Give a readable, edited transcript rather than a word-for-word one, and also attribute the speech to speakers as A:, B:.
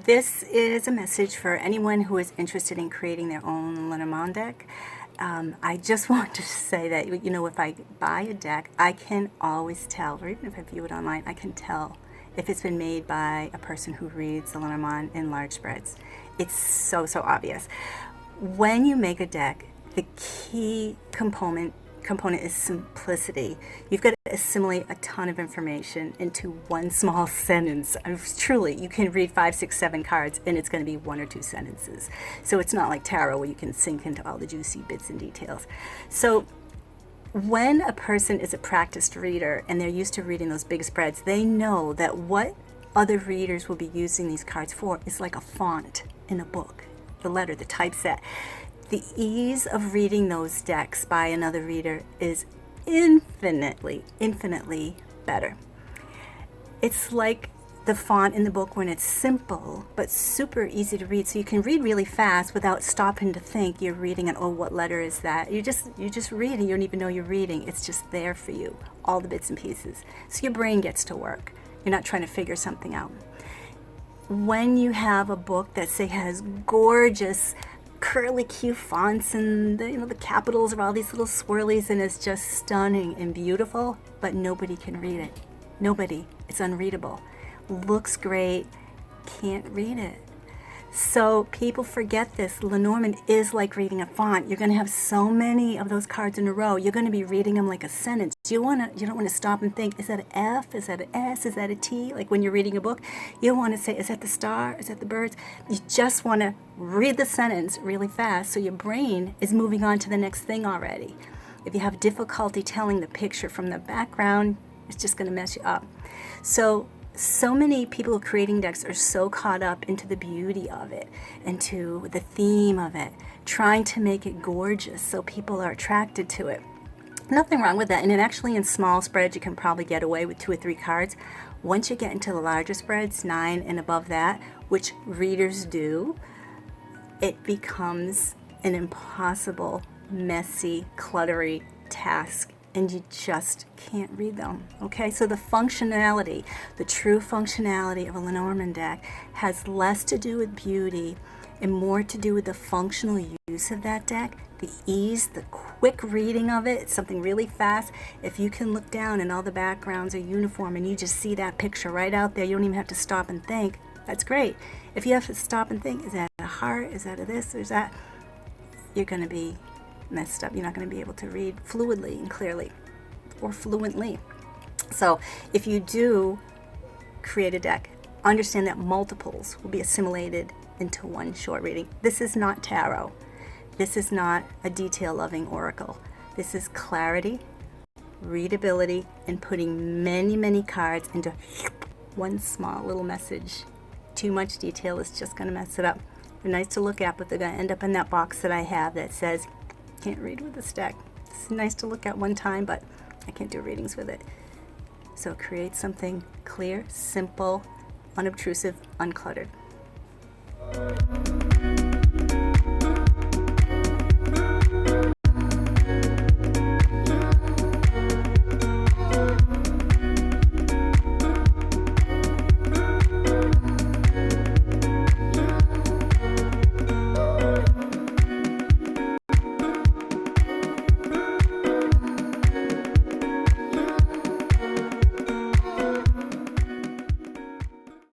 A: This is a message for anyone who is interested in creating their own Lenormand deck. I just want to say that, if I buy a deck, I can always tell, or even if I view it online, I can tell if it's been made by a person who reads the Lenormand in large spreads. It's so obvious. When you make a deck, the key component is simplicity. You've got to assimilate a ton of information into one small sentence. Truly, you can read 5, 6, 7 cards and it's going to be 1 or 2 sentences. So it's not like tarot where you can sink into all the juicy bits and details. So when a person is a practiced reader and they're used to reading those big spreads, they know that what other readers will be using these cards for is like a font in a book, the letter, the typeset. The ease of reading those decks by another reader is infinitely better. It's like the font in the book when it's simple but super easy to read, so you can read really fast without stopping to think you're reading and, oh, what letter is that? You just read and you don't even know you're reading. It's just there for you, all the bits and pieces. So your brain gets to work. You're not trying to figure something out. When you have a book that, say, has gorgeous curly Q fonts and the capitals are all these little swirlies and it's just stunning and beautiful, but nobody can read it. Nobody. It's unreadable. Looks great, can't read it. So people forget this. Lenormand is like reading a font. You're going to have so many of those cards in a row. You're going to be reading them like a sentence. You don't want to stop and think, is that an F? Is that an S? Is that a T? Like when you're reading a book, you don't want to say, is that the star? Is that the birds? You just want to read the sentence really fast so your brain is moving on to the next thing already. If you have difficulty telling the picture from the background, it's just going to mess you up. So many people creating decks are so caught up into the beauty of it, into the theme of it, trying to make it gorgeous so people are attracted to it. Nothing wrong with that. And actually in small spreads, you can probably get away with 2 or 3 cards. Once you get into the larger spreads, 9 and above that, which readers do, it becomes an impossible, messy, cluttery task. And you just can't read them, okay? So the functionality, the true functionality of a Lenormand deck has less to do with beauty and more to do with the functional use of that deck, the ease, the quick reading of it. It's something really fast. If you can look down and all the backgrounds are uniform and you just see that picture right out there, you don't even have to stop and think, that's great. If you have to stop and think, is that a heart, is that a this, or is that, you're going to be messed up. You're not going to be able to read fluidly and clearly or fluently. So if you do create a deck, understand that multiples will be assimilated into one short reading. This is not tarot. This is not a detail-loving oracle. This is clarity, readability, and putting many cards into one small little message. Too much detail is just going to mess it up. They're nice to look at, but they're going to end up in that box that I have that says, can't read with this deck. It's nice to look at one time, but I can't do readings with it. So create something clear, simple, unobtrusive, uncluttered.